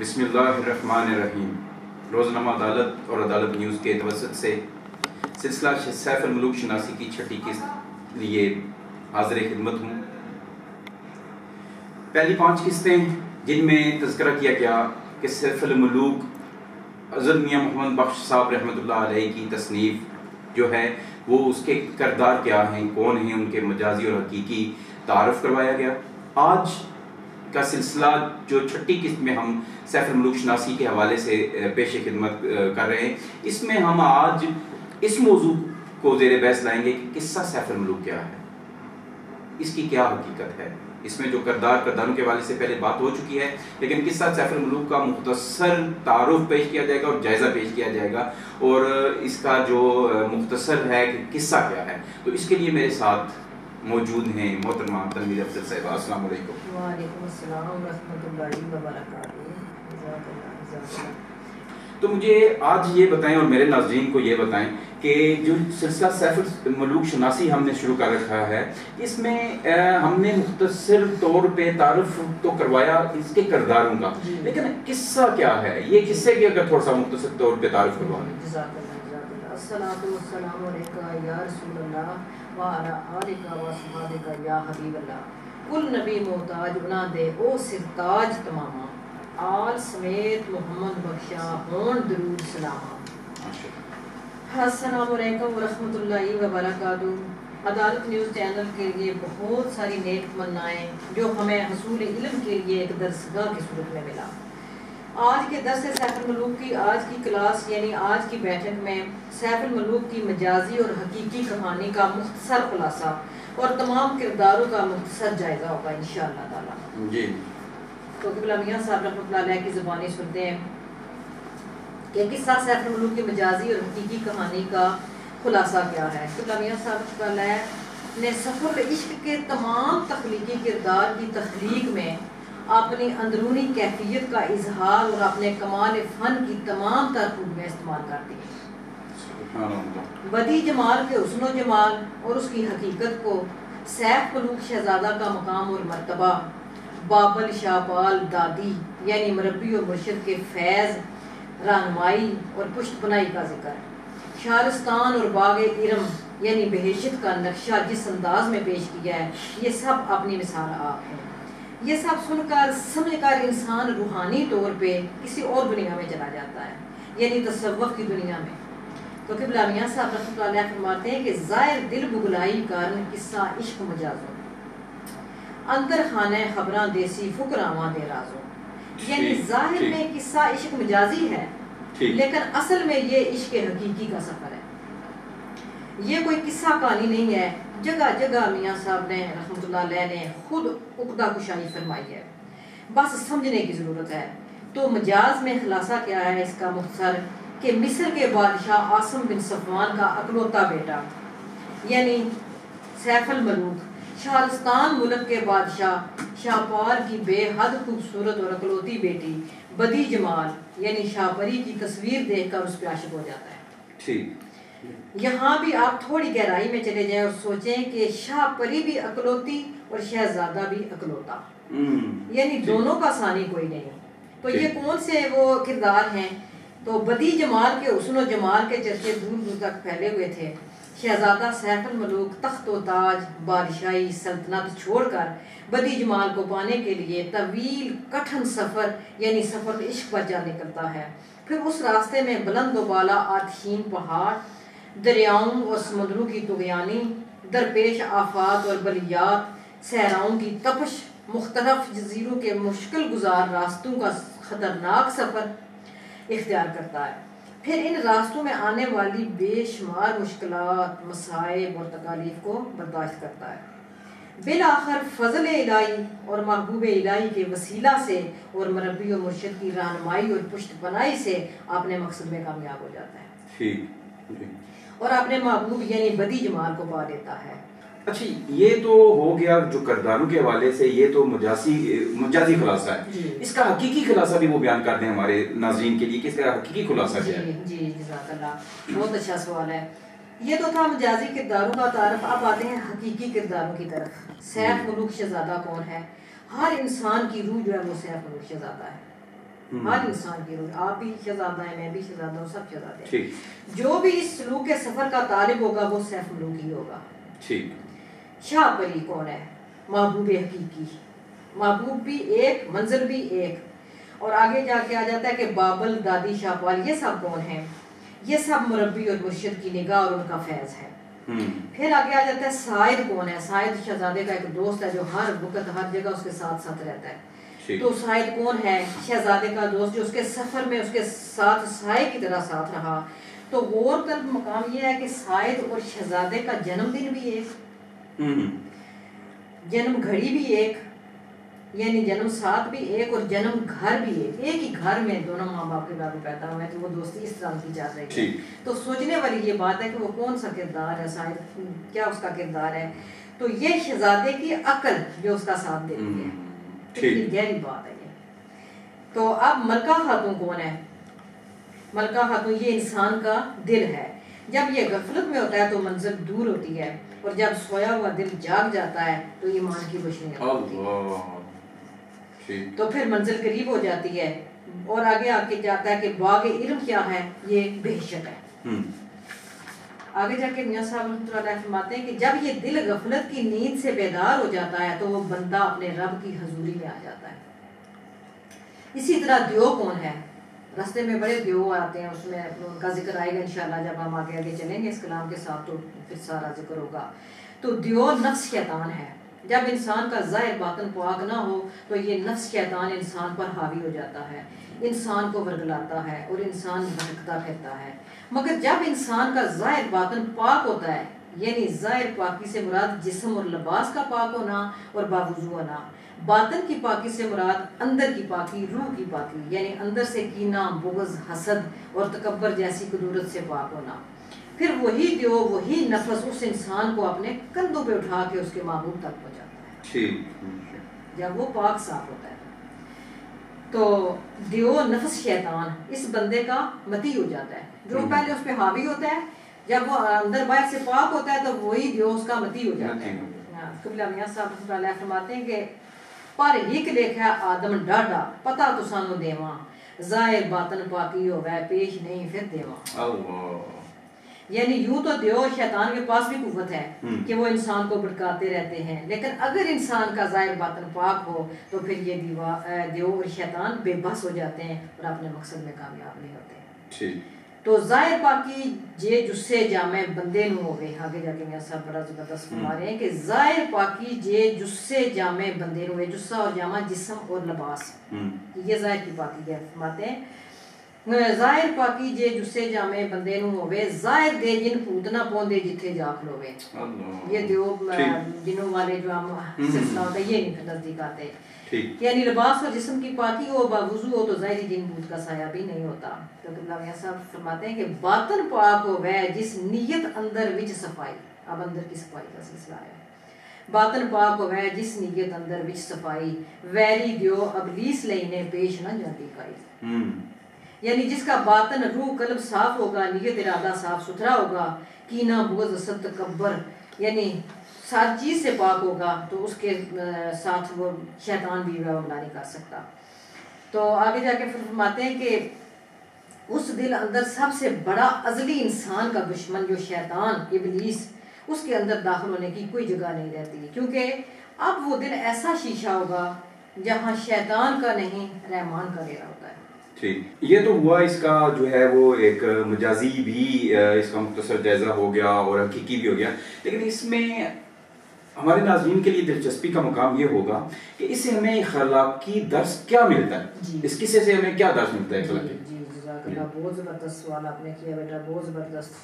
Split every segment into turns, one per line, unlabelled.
بسم اللہ الرحمن الرحیم۔ روزنامہ عدالت اور عدالت نیوز کے توسط سے سلسلہ سیف الملوک شناسی کی چھٹی قسط لیے حاضر خدمت ہوں۔ پہلی 5 قسطیں جن میں تذکرہ کیا گیا کہ سیف الملوک حضرت میاں محمد بخش صاحب رحمۃ اللہ علیہ کی تصنیف جو ہے وہ اس کے کردار کیا ہیں، کون ہیں، ان کے مجازی اور حقیقی تعارف کروایا گیا۔ آج کا سلسلہ جو چھٹی قسط میں ہم سیف الملوک شناسی کے حوالے سے پیش خدمت کر رہے ہیں، اس میں ہم آج اس موضوع کو زیر بحث لائیں گے کہ قصہ سیف الملوک کیا ہے، اس کی کیا حقیقت ہے۔ اس میں جو کرداروں کے حوالے سے پہلے بات ہو چکی ہے، لیکن قصہ سیف الملوک کا مختصر تعارف پیش کیا جائے گا اور جائزہ پیش کیا جائے گا، اور اس کا جو مختصر ہے کہ قصہ کیا ہے۔ تو اس کے لیے میرے ساتھ موجود ہیں محترمہ تنویر افضل صاحبہ۔ السلام علیکم۔
وعلیکم السلام ورحمۃ اللہ وبرکاتہ۔
تو مجھے آج یہ بتائیں اور میرے ناظرین کو یہ بتائیں کہ جو سلسلہ سیف الملوک شناسی ہم نے شروع کر رکھا ہے، اس میں ہم نے مختصر طور پہ تعارف تو کروایا اس کے کرداروں کا، لیکن قصہ کیا ہے، یہ قصے کی اگر تھوڑا سا مختصر طور پہ تعارف کروا دیں۔
جزاک اللہ۔ الصلاۃ والسلام علیکہ یا رسول اللہ وعلی آلک و صحابک یا حبیب اللہ۔ کل نبی محتاج بنا دے او سرتاج تماما، آل سمیت محمد بخشا ہون درود سلاما۔ السلام علیکم ورحمۃ اللہ وبرکاتہ۔ عدالت نیوز چینل کے لیے بہت ساری نیک تمنائیں جو ہمیں حصول علم کے لیے ایک درسگاہ کی صورت میں ملا۔ آج کے درس سیف الملوک کی آج کی کلاس یعنی آج کی بیٹھک میں سیف الملوک کی مجازی اور حقیقی کہانی کا مختصر خلاصہ اور تمام کرداروں کا مختصر جائزہ ہوگا انشاءاللہ تعالی۔
جی،
تو قبلہ میاں صاحب رحمۃ اللہ علیہ کی زبانی سنتے ہیں کہ قصہ سیف الملوک کی مجازی اور حقیقی کہانی کا خلاصہ کیا ہے۔ قبلہ میاں صاحب رحمۃ اللہ علیہ نے سفر عشق کے تمام تخلیقی کردار کی تخلیق میں اپنی اندرونی کیفیت کا اظہار اور اپنے کمال فن کی تمام تر خوبیاں استعمال کر دی۔ بدی جمال کے حسن و جمال اور اس کی حقیقت کو، سیف ملوک شہزادہ کا مقام اور مرتبہ، بابل شاپال دادی یعنی مربی اور مرشد کے فیض، رہنمائی اور پشت بنائی کا ذکر، شارستان اور باغ ارم یعنی بہشت کا نقشہ جس انداز میں پیش کیا ہے، یہ سب اپنی مثال آپ ہیں۔ یہ سب سن کر سمجھ کر انسان روحانی طور پہ کسی اور دنیا میں چلا جاتا ہے، یعنی تصوف کی دنیا میں۔ تو قبلہ میاں صاحب رحمۃ اللہ علیہ فرماتے ہیں کہ ظاہر دل بگلائی کارن قصہ عشق مجازوں، اندر خانہ خبراں دیسی فکراواں دے رازوں۔ یعنی ظاہر میں قصہ عشق مجازی ہے، لیکن اصل میں یہ عشق حقیقی کا سفر ہے، یہ کوئی قصہ کہانی نہیں ہے۔ جگہ جگہ میاں صاحب نے رحمۃ اللہ علیہ نے خود عقدہ کشائی فرمائی ہے، بس سمجھنے کی ضرورت ہے۔ تو مجاز میں خلاصہ کیا ہے اس کا مختصر کہ مصر کے بادشاہ عاصم بن صفوان کا اکلوتا بیٹا یعنی سیف الملوک، شارستان ملک کے بادشاہ شاپار کی بے حد خوبصورت اور اکلوتی بیٹی بدی جمال یعنی شاپری کی تصویر دیکھ کر اس پہ عاشق ہو جاتا ہے۔ یہاں بھی آپ تھوڑی گہرائی میں چلے جائیں اور سوچیں کہ شاہ پری بھی اکلوتی اور شہزادہ بھی اکلوتا، یعنی دونوں کا ثانی کوئی نہیں۔ تو یہ کون سے وہ کردار ہیں؟ تو بدی جمال کے حسن و جمال کے چرچے دور دور تک پھیلے ہوئے تھے۔ شہزادہ سیف الملوک تخت و تاج، بادشاہی سلطنت چھوڑ کر بدی جمال کو پانے کے لیے طویل کٹھن سفر یعنی سفر عشق پر جا نکلتا ہے۔ پھر اس راستے میں بلند و بالا آتشین پہاڑ، دریاؤں اور سمندروں کی طغیانی، درپیش آفات اور بلیات، صحراؤں کی تپش، مختلف جزیروں کے مشکل گزار راستوں کا خطرناک سفر اختیار کرتا ہے۔ پھر ان راستوں میں آنے والی بے شمار مشکلات، مصائب اور تکالیف کو برداشت کرتا ہے۔ بالآخر فضل الہی اور محبوب الہی کے وسیلہ سے اور مربی و مرشد کی رہنمائی اور پشت بنائی سے اپنے مقصد میں کامیاب ہو جاتا ہے اور اپنے محبوب یعنی بدی جمال کو پا لیتا ہے۔
اچھا، یہ تو ہو گیا جو کرداروں کے حوالے سے، یہ تو مجازی خلاصہ ہے۔ اس کا حقیقی خلاصہ بھی وہ بیان کر دیں ہمارے ناظرین کے لیے کہ اس کا حقیقی خلاصہ کیا ہے۔
جی جزاک اللہ، بہت اچھا سوال ہے۔ یہ تو تھا مجازی کرداروں کا تعارف، اب آتے ہیں حقیقی کرداروں کی طرف۔ سیف ملوک شہزادہ کون ہے؟ ہر انسان کی روح جو ہے وہ سیف ملوک شہزادہ ہے۔ ہر انسان کی روح، آپ بھی شہزادہ ہیں، میں بھی شہزادہ ہوں، سب شہزادے ہیں. جو بھی اس سلوک کے سفر کا طالب ہوگا وہ سیف ملوک ہی ہوگا. شاہ پری کون ہے؟ محبوب حقیقی. محبوب بھی ایک، منزل بھی ایک. اور آگے جا کے آ جاتا ہے کہ بابل، دادی، شاہ پال، یہ سب کون ہیں؟ یہ سب مربی اور مرشد کی نگاہ اور ان کا فیض ہے. پھر آگے آ جاتا ہے سائد کون ہے؟ سائد شہزادے کا ایک دوست ہے جو ہر وقت ہر جگہ اس کے ساتھ ساتھ رہتا ہے. تو سائد کون ہے؟ شہزادے کا دوست جو اس کے سفر میں اس کے ساتھ سائے کی طرح ساتھ رہا. تو غور طلب مقام یہ ہے کہ سائد اور شہزادے کا جنم دن بھی ایک، جنم گھڑی بھی ایک، یعنی جنم ساتھ بھی ایک، اور جنم گھر بھی ایک ہی گھر میں دونوں ماں باپ کے بعد پیدا ہوئے. تو وہ دوستی اس طرح کی جا رہی ہے. تو سوچنے والی یہ بات ہے کہ وہ کون سا کردار ہے، سائد کیا اس کا کردار ہے. تو یہ شہزادے کی عقل جو اس کا ساتھ دیتی ہے، کتنی گہری بات ہے یہ. تو اب ملکہ خاتون کون ہے؟ ملکہ خاتون یہ انسان کا دل ہے. جب یہ غفلت میں ہوتا ہے تو منزل دور ہوتی ہے، اور جب سویا ہوا دل جاگ جاتا ہے تو ایمان کی روشنی ہوتی ہے، تو پھر منزل قریب ہو جاتی ہے. اور آگے آ کے جاتا ہے کہ باغ علم کیا ہے؟ یہ بہشت ہے. آگے جا کے میاں صاحب رحمۃ اللہ علیہ فرماتے ہیں کہ جب یہ دل غفلت کی نیند سے بیدار ہو جاتا ہے تو وہ بندہ اپنے رب کی حضوری میں آ جاتا ہے. اسی طرح دیو کون ہے؟ راستے میں بڑے دیو آتے ہیں، اس میں ان کا ذکر آئے گا انشاءاللہ جب ہم آگے آگے چلیں گے اس کلام کے ساتھ، تو پھر سارا ذکر ہوگا. تو دیو نفس شیطان ہے. جب انسان کا ظاہر باطن پاک نہ ہو تو یہ نفس شیطان انسان پر حاوی ہو جاتا ہے، انسان کو ورگلاتا ہے اور انسان بھٹکتا پھرتا ہے. مگر جب انسان کا ظاہر باطن پاک ہوتا ہے، یعنی ظاہر پاکی سے مراد جسم اور لباس کا پاک ہونا اور باوضو ہونا، باطن کی پاکی سے مراد اندر کی پاکی، روح کی پاکی، یعنی اندر سے کینہ، بغض، حسد اور تکبر جیسی قدورت سے پاک ہونا. پھر وہی دیو، وہی نفس اس انسان کو اپنے کندھوں پہ اٹھا کے اس کے محبوب تک پہنچاتا ہے جب وہ پاک صاف ہوتا ہے. تو دیو نفس شیطان اس بندے کا متی ہو جاتا ہے، جو پہلے اس پہ حاوی ہوتا ہے، جب وہ اندر باہر سے پاک ہوتا ہے تو وہی دیو اس کا متی ہو جاتا ہے. قبلہ میاں صاحب رحمۃ اللہ علیہ فرماتے ہیں کہ پر ہک لکھا آدم ڈاڈا پتہ تو سانو دیواں، ظاہر باطن پاکی ہووے پیش نہیں پھر دیواں. یعنی یوں تو دیو شیطان کے پاس بھی قوت ہے کہ وہ انسان کو بھٹکاتے رہتے ہیں، لیکن اگر انسان کا ظاہر باطن پاک ہو تو پھر یہ دیو اور شیطان بے بس ہو جاتے ہیں اور اپنے مقصد میں کامیاب نہیں ہوتے. تو ظاہر پاکی جے جسے جامع بندے نو ہوئے. آگے جا کے میاں صاحب بڑا زبردست فرما رہے ہیں کہ ظاہر پاکی جے جسے جامع بندے نو ہوئے، جسہ اور جامع جسم اور لباس، یہ ظاہر کی پاکی ہے. فرماتے ہیں ظاہر پاکی جے جسے جامع بندے نو ہوئے، ظاہر دے جن پوت نہ پوندے جتھے جا کھلوے. یہ دیو جنوں والے جو ہم سلسلہ ہوتا ہے یہ نہیں پھر نزدیک آتے. یعنی لباس اور جسم کی پاکی ہو، باوضو ہو تو ظاہری جن بوجھ کا سایہ بھی نہیں ہوتا. تو قبلہ میاں صاحب فرماتے ہیں کہ باطن پاک ہو وے جس نیت اندر وچ صفائی. اب اندر کی صفائی کا سلسلہ ہے. باطن پاک ہو وے جس نیت اندر وچ صفائی، ویری دیو ابلیس لینے پیش نہ جاتی کائی. یعنی جس کا باطن روح قلب صاف ہوگا، نیت ارادہ صاف ستھرا ہوگا، کینہ، بغض، حسد، تکبر یعنی ہر چیز سے پاک ہوگا، تو اس کے ساتھ وہ شیطان بھی حملہ نہیں کر سکتا. تو آگے جا کے فرماتے ہیں کہ اس دل اندر سب سے بڑا ازلی انسان کا دشمن جو شیطان ابلیس، اس کے اندر داخل ہونے کی کوئی جگہ نہیں رہتی، کیونکہ اب وہ دل ایسا شیشہ ہوگا جہاں شیطان کا نہیں رحمان کا ڈیرا ہوتا ہے.
یہ تو ہوا اس کا جو ہے وہ ایک مجازی بھی اس کا مختصر جائزہ ہو گیا اور حقیقی بھی ہو گیا، لیکن اس میں ہمارے ناظرین کے لیے دلچسپی کا مقام یہ ہوگا کہ اس سے ہمیں اخلاقی درس کیا ملتا ہے، اس قصے سے ہمیں کیا درس ملتا ہے اخلاقی.
جزاک اللہ، بہت زبردست سوال آپ نے کیا بیٹا، بہت زبردست.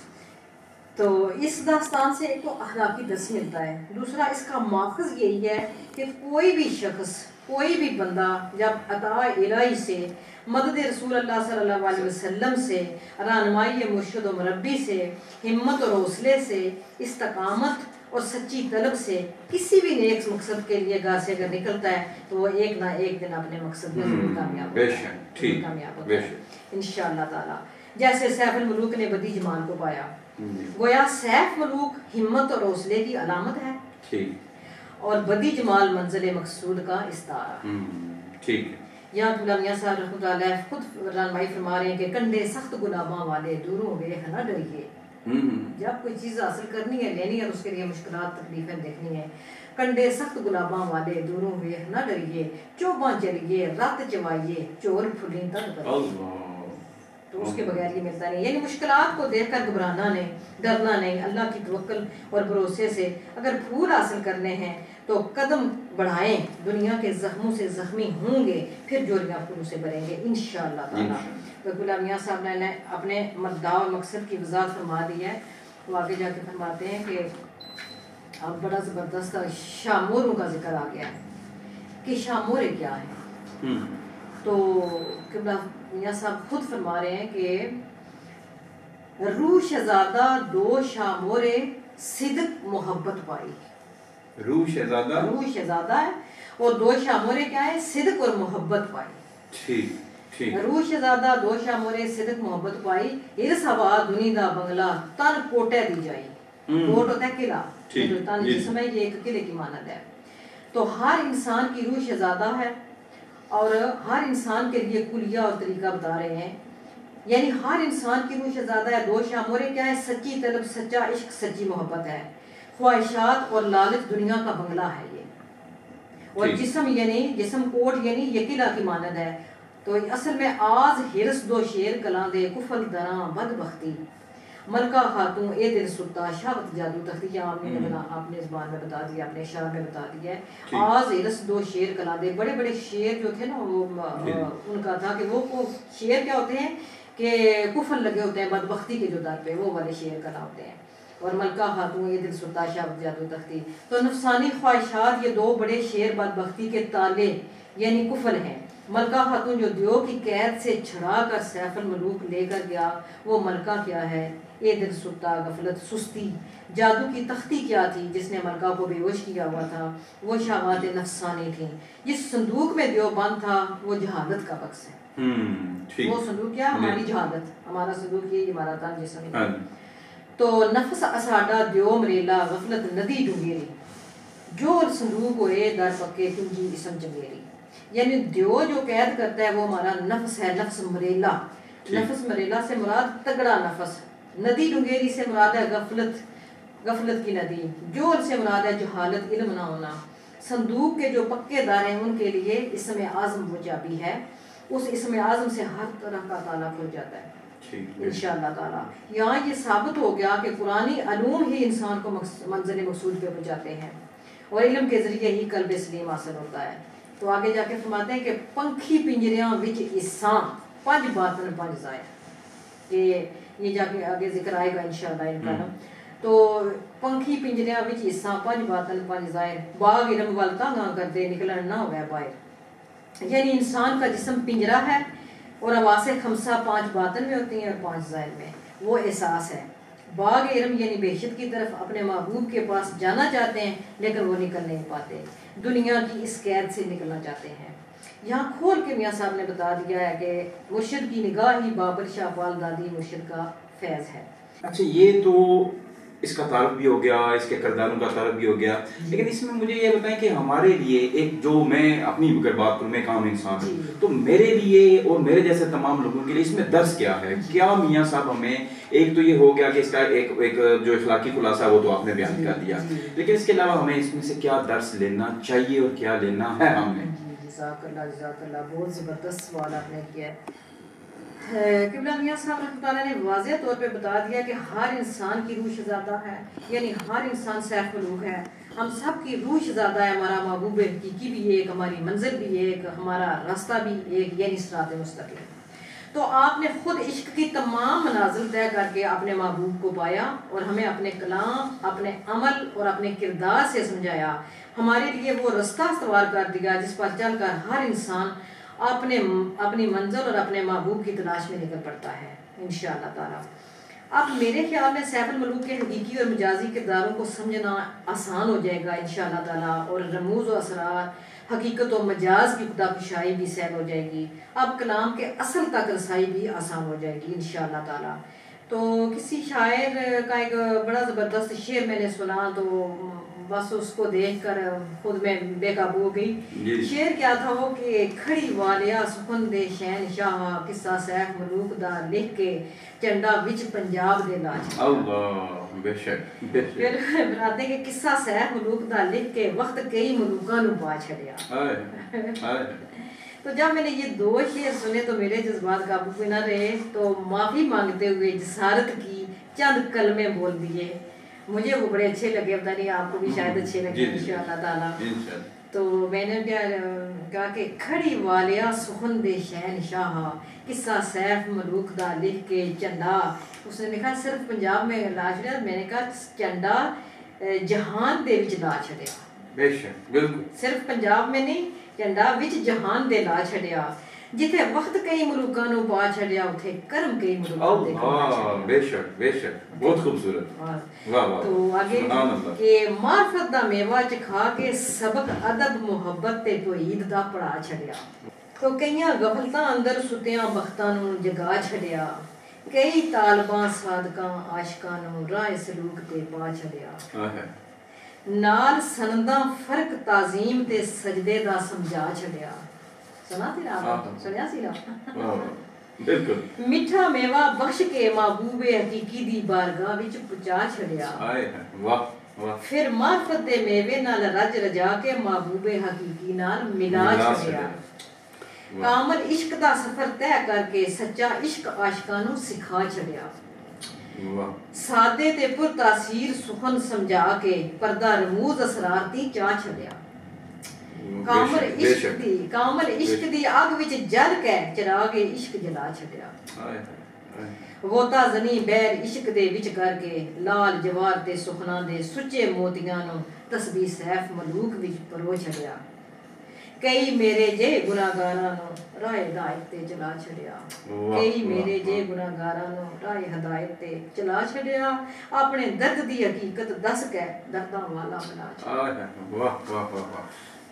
تو اس داستان سے ایک تو اخلاقی درس ملتا ہے، دوسرا اس کا ماخذ یہی ہے کہ کوئی بھی شخص، کوئی بھی بندہ جب عطا الہی سے، مدد رسول اللہ صلی اللہ علیہ وسلم سے، رہنمائی مرشد و مربی سے، ہمت اور حوصلے سے، استقامت اور سچی طلب سے کسی بھی نیک مقصد کے لیے گھر سے اگر نکلتا ہے تو وہ ایک نہ ایک دن اپنے مقصد میں ضرور کامیاب ہوتا ہے انشاءاللہ تعالی. جیسے سیف الملوک نے بدی جمال کو پایا، گویا سیف ملوک ہمت اور حوصلے کی علامت ہے اور بدی جمال منزل مقصود کا استعارہ. یہاں قبلہ میاں صاحب رحمۃ اللہ علیہ خود رہنمائی فرما رہے ہیں کہ کنڈے سخت گلاباں والے دوروں ویخ نہ ڈریے. جب کوئی چیز حاصل کرنی ہے لینی ہے اس کے لیے مشکلات تکلیفیں دیکھنی ہے. کنڈے سخت گلاباں والے دوروں ویخ نہ ڈریے, چوباں چلیے رت چوائیے چور پھلیں تک کریے. تو اس کے بغیر یہ ملتا نہیں. یعنی مشکلات کو دیکھ کر گھبرانا نہیں, ڈرنا نہیں, اللہ کی توکل اور بھروسے سے اگر پھول حاصل کرنے ہیں تو قدم بڑھائیں. دنیا کے زخموں سے زخمی ہوں گے پھر جوڑیاں پھولوں سے بھریں گے انشاءاللہ تعالیٰ. تو غلام میاں صاحب نے اپنے مدعا اور مقصد کی وضاحت فرما دی ہے. وہ آگے جا کے فرماتے ہیں کہ اب بڑا زبردست شاموروں کا ذکر آ گیا ہے کہ شامورے کیا ہے. تو قبلہ میاں صاحب خود فرما رہے ہیں کہ روح شہزادہ دو شامورے صدق محبت پائی.
روح شہزادہ
ہے اور دو شامورے کیا ہے, صدق اور محبت پائی.
ٹھیک.
روح شہزادہ دو شامورے صدق محبت پائی. ارس ہوا دنی دا بنگلہ تن کوٹے دی جائی. کوٹ ہوتا ہے قلعہ, تن جسم ہے, یہ ایک قلعے کی مانند ہے. تو ہر انسان کی روح شہزادہ ہے اور ہر انسان کے لیے کلیہ اور طریقہ بتا رہے ہیں. یعنی ہر انسان کی روح شہزادہ ہے. دو شامورے کیا ہے, سچی طلب, سچا عشق, سچی محبت ہے. خواہشات اور لالچ دنیا کا بنگلہ ہے یہ. اور جسم یعنی جسم کوٹ یعنی یہ قلعہ کی مانند ہے. تو اصل میں آز ہرس دو شیر کلاں دے کفل دراں بد بختی ملکہ خاتون اے دل ستا شاوت جادو تختی. آپ نے زبان میں بتا دیا, اپنے اشعار میں بتا دیا ہے. آز ہرس دو شیر کلاں دے, بڑے بڑے شیر جو تھے نا وہ ان کا تھا کہ وہ شیر کیا ہوتے ہیں کہ کفل لگے ہوتے ہیں بدبختی کے جو در پہ, وہ والے شیر کلا ہوتے ہیں. اور ملکہ خاتون یہ دل ستا شاوت جادو تختی. تو نفسانی خواہشات یہ دو بڑے شیر بدبختی کے تالے یعنی کفل ہیں. ملکہ خاتون جو دیو کی قید سے چھڑا کر سیف الملوک لے کر گیا, وہ ملکہ کیا ہے, اے دل ستا غفلت سستی. جادو کی تختی کیا تھی جس نے ملکہ کو بے ہوش کیا ہوا تھا, وہ شہوات نفسانی تھیں. جس صندوق میں دیو بند تھا وہ جہالت کا بکس ہے. وہ صندوق کیا, ہماری جہالت. ہمارا صندوق یہ ہمارا تن جسم ہے. تو نفس اساڈا دیو مریلا غفلت ندی ڈونگیری جو صندوق ہوئے در پکے کنجی اسم جنگیری. یعنی دیو جو قید کرتا ہے وہ ہمارا نفس ہے, نفس مریلا. نفس مریلا سے مراد تگڑا نفس. ندی ڈونگیری سے مراد ہے غفلت, غفلت کی ندی. جور سے مراد ہے جہالت, علم نہ ہونا. صندوق کے جو پکے دار ہیں ان کے لیے اسم اعظم وہ چابی ہے. اس اسم اعظم سے ہر طرح کا تالا کھل جاتا ہے انشاءاللہ تعالیٰ. یہاں یہ ثابت ہو گیا کہ قرآنی علوم ہی انسان کو منزل مقصود پہ پہنچاتے ہیں اور علم کے ذریعے ہی قلب سلیم حاصل ہوتا ہے. تو آگے جا کے فرماتے ہیں کہ پنکھی پنجریاں وچ اساں پنج باطن پنج ظاہر. کہ یہ جا کے آگے ذکر آئے گا انشاءاللہ ان کا. تو پنکھی پنجریاں وچ اساں پنج باطن پنج ظاہر باغ علم وال تانگاں کردے نکلن نہ ہوئے باہر. یعنی انسان کا جسم پنجرا ہے اور حواس خمسہ پانچ باطن میں ہوتی ہیں اور پانچ ظاہر میں. وہ احساس ہے. باغ علم یعنی بہشت کی طرف اپنے محبوب کے پاس جانا چاہتے ہیں لیکن وہ نکل نہیں پاتے, دنیا کی اس قید سے نکلنا چاہتے ہیں. یہاں کھول کے میاں صاحب نے بتا دیا ہے کہ مرشد کی نگاہ ہی بابل شاہ پال دادی مرشد کا فیض ہے.
اچھا, یہ تو اس کا تعارف بھی ہو گیا, اس کے کرداروں کا تعارف بھی ہو گیا, لیکن اس میں مجھے یہ بتائیں کہ ہمارے لیے ایک جو میں اپنی اگر بات کروں, میں کام انسان ہوں, تو میرے لیے اور میرے جیسے تمام لوگوں کے لیے اس میں درس کیا ہے؟ کیا میاں صاحب ہمیں, ایک تو یہ ہو گیا کہ اس کا ایک جو اخلاقی خلاصہ ہے وہ تو آپ نے بیان کر دیا, لیکن اس کے علاوہ ہمیں اس میں سے کیا درس لینا چاہیے اور کیا لینا ہے ہم نے؟
جزاک اللہ, بہت زبردست سوال آپ نے کیا ہے. قبلہ میاں صاحب رحمۃ اللہ نے واضح طور پہ بتا دیا کہ ہر انسان کی روح شہزادہ ہے, یعنی ہر انسان سیف ملوک ہے. ہم سب کی روح شہزادہ ہے. ہمارا محبوب حقیقی بھی ایک, ہماری منزل بھی ایک, ہمارا راستہ بھی ایک, یعنی صراط مستقیم. تو آپ نے خود عشق کی تمام منازل طے کر کے اپنے محبوب کو پایا اور ہمیں اپنے کلام, اپنے عمل اور اپنے کردار سے سمجھایا. ہمارے لیے وہ راستہ استوار کر دیا جس پر چل کر ہر انسان اپنی منزل اور اپنے محبوب کی تلاش میں نکل پڑتا ہے انشاءاللہ تعالیٰ. اب میرے خیال میں سیف الملوک کے حقیقی اور مجازی کرداروں کو سمجھنا آسان ہو جائے گا انشاءاللہ تعالیٰ, اور رموز و اسرار, حقیقت و مجاز کی خدا کشائی بھی سہل ہو جائے گی. اب کلام کے اصل تک رسائی بھی آسان ہو جائے گی انشاءاللہ تعالیٰ. تو کسی شاعر کا ایک بڑا زبردست شعر میں نے سنا, تو بس اس کو دیکھ کر خود میں بے قابو ہو گئی.
جی.
شعر کیا تھا وہ کہ کھڑی والیا سخن دے شہنشاہ قصہ سیف ملوک دا لکھ کے چنڈا وچ پنجاب دے لاج.
اللہ بے شک بے شک.
پھر بناتے کہ قصہ سیف ملوک دا لکھ کے وقت کئی ملوکاں نو پا چھڑیا. تو جب میں نے یہ 2 شعر سنے تو میرے جذبات قابو پہ نہ رہے تو معافی مانگتے ہوئے جسارت کی چند کلمے بول دیے. مجھے وہ بڑے اچھے لگے, پتہ نہیں آپ کو بھی شاید اچھے لگے انشاءاللہ تعالیٰ. تو میں نے کہا کہ کھڑی والیا سخن دے شہنشاہ قصہ سیف ملوک دا لکھ کے چنڈا. اس نے کہا صرف پنجاب میں لا چھڑیا, میں نے کہا چنڈا جہان دے وچ لا چھڑیا.
بے شک بالکل.
صرف پنجاب میں نہیں, چنڈا وچ جہان دے لا چھڑیا. جتھے وقت کئی ملوکاں نو پا چھڑیا اتھے کرم کئی ملوکاں دے پا چھڑیا.
بے شک بے شک, بہت خوبصورت. واہ واہ.
تو آگے کہ معرفت دا میوہ چکھا کے سبق ادب محبت تے توحید دا پڑھا چھڑیا. تو کئیاں غفلتاں اندر ستیاں بختاں نو جگا چھڑیا. کئی طالباں صادقاں عاشقاں نو راہ سلوک تے پا چھڑیا. نال سنداں فرق تعظیم تے سجدے دا سمجھا چھڑیا. سنا تھی آپ سنیا سی
بالکل.
میٹھا میوہ بخش کے محبوب حقیقی دی بارگاہ وچ پہنچا چھڑیا.
واہ واہ.
پھر معرفت دے میوے نال رج رجا کے محبوب حقیقی نال ملا چھڑیا. کامل عشق دا سفر طے کر کے سچا عشق عاشقاں نو سکھا چھڑیا. سادے تے پر تاثیر سخن سمجھا کے پردہ رموز اسرار تی چاہ چھڑیا. کامل عشق دی آگ وچ جل کے چراغ عشق جلا چھڑیا. غوطہ زنی بیر عشق دے وچ کر کے لال جوار تے سخنا دے سچے موتیاں نو تسبیح سیف ملوک وچ پرو چھڑیا. کئی میرے جے گناہگاراں نو راہ ہدایت تے چلا چھڑیا. کئی میرے جے گناہگاراں نو راہ ہدایت تے چلا چھڑیا. اپنے درد دی حقیقت دس کے درداں والا بنا چھڑیا.
واہ واہ واہ.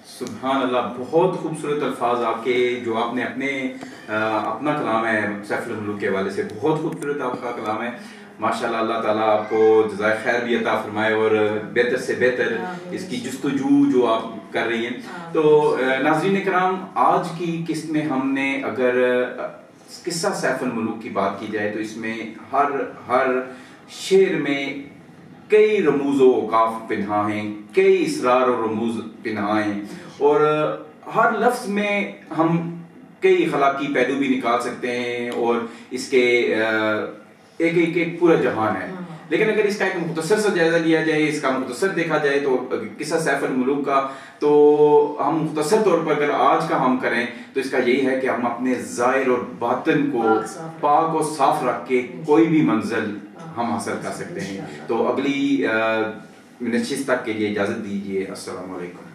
سبحان اللہ. بہت خوبصورت الفاظ آپ کے, جو آپ نے اپنا کلام ہے سیف الملوک کے حوالے سے, بہت خوبصورت آپ کا کلام ہے ماشاءاللہ. اللہ تعالیٰ آپ کو جزائے خیر بھی عطا فرمائے اور بہتر سے بہتر اس کی جستجو جو آپ کر رہی ہیں. تو ناظرین کرام, آج کی قسط میں ہم نے اگر قصہ سیف الملوک کی بات کی جائے تو اس میں ہر شعر میں کئی رموز و اوقاف پنہا ہیں, کئی اسرار و رموز پنہا ہیں, اور ہر لفظ میں ہم کئی اخلاقی پہلو بھی نکال سکتے ہیں اور اس کے ایک پورا جہان ہے. لیکن اگر اس کا ایک مختصر سا جائزہ لیا جائے, اس کا مختصر دیکھا جائے تو قصہ سیف الملوک کا, تو ہم مختصر طور پر اگر آج کا ہم کریں تو اس کا یہی ہے کہ ہم اپنے ظاہر اور باطن کو پاک و صاف رکھ کے کوئی بھی منزل ہم حاصل کر سکتے ہیں. تو اگلی نشست تک کے لیے اجازت دیجیے. السلام علیکم.